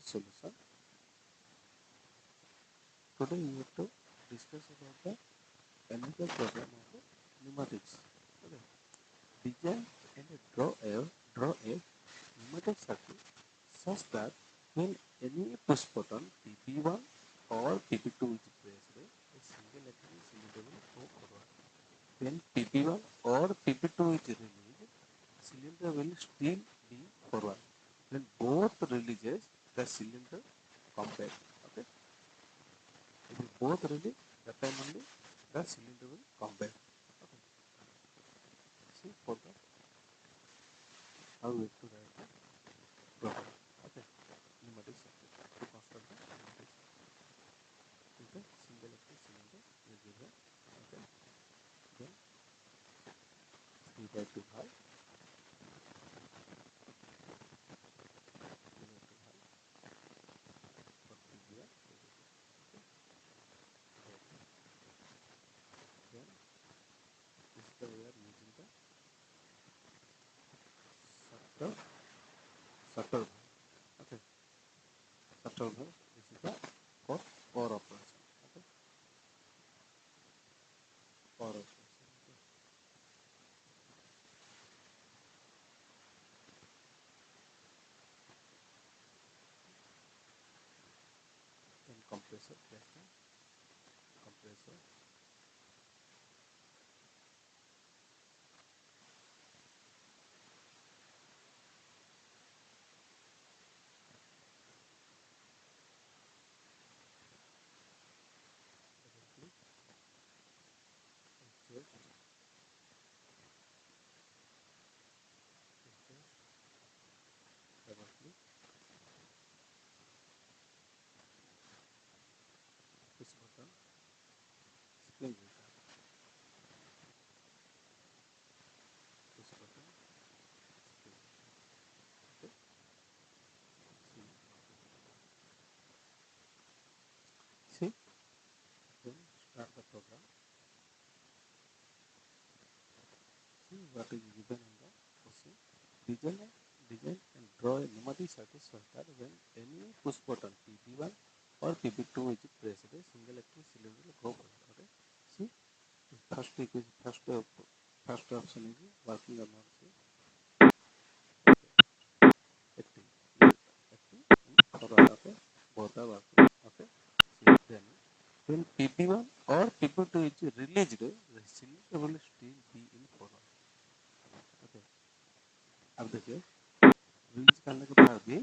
solution. Today we have to discuss about the chemical program of the pneumatics. Okay. Design and draw a pneumatic circuit such that when any push button PP1 or PP2 is pressed, a single acting cylinder will go forward. When PP1 or PP2 is released, cylinder will still be forward. When both releases, the cylinder come back. Okay. If you both release, that time only the cylinder will come back. Okay. See for that how we have to write the program. Okay. Pneumatic circuit to construct the pneumatic circuit. With a single acting cylinder is given. Okay. Then 3/2 high. 3/2 high. For PBR. Okay. Then this is the way we are using the shuttle. Okay. Shuttle. This is the for power operation. Okay. Power operation. Okay. Then compressor. Compressor. Double click, push button, spring button, push button, spring button. Okay, see, then start the program. See what is given in the question. Design and draw a pneumatic circuit so that when any push button PP1 or PP2 is pressed, a single acting cylinder will go forward. Okay, see, first option is working or not. See, acting, acting forward. Okay, both are working. Okay, see, then when PP1 or PP2 is released, the cylinder will still be in forward. Okay, अब देखिए release करने के बाद भी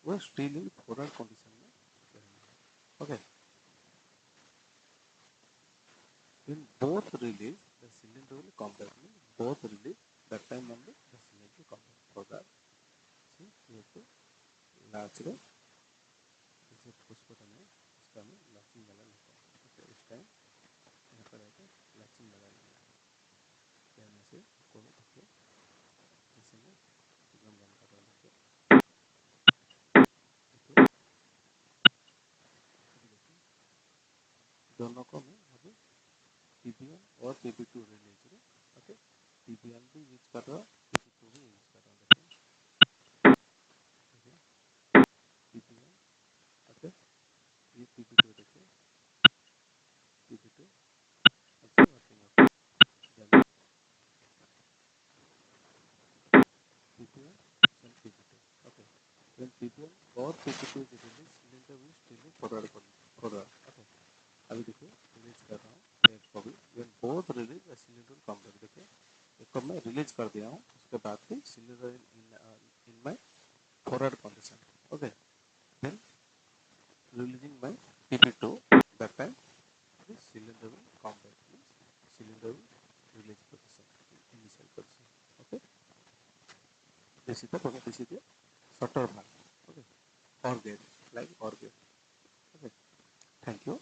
वो still in forward condition में रहेंगे. Okay, when both release, the cylinder will come back. Both release, that time only the cylinder will come back. For that, see, we have to latch it. This is push button है, इसका हमें latching वाला नहीं है. Okay, इस time यहाँ पर आएगा latching वाला नहीं है. यहाँ से कोई देखिए जैसे मैं एकदम बंद कर रहा हूँ. देखिए दोनों को मैं अभी PP1 और PP2 रिलीज करूँ. ओके, PP1 भी यूज कर रहा हूँ, PP2 भी यूज कर रहा हूँ. देखिए PP1. ओके, ये PP2 देखिए PP2 अच्छा वर्किंग होता है. PP1 and PP2. Okay, when PP1 or PP2 is released, cylinder will still forward. Okay, अभी देखिए रिलीज कर रहा हूँ एक को भी. when both release, the cylinder will come back. देखिए एक को मैं रिलीज कर दिया हूँ, उसके बाद भी cylinder in my forward condition. Okay, then releasing my PP2, that time the cylinder will come back. Means cylinder will release position, initial position. Okay, this is the program. This is the shutter valve. Okay, or gate, like or gate. Okay, thank you.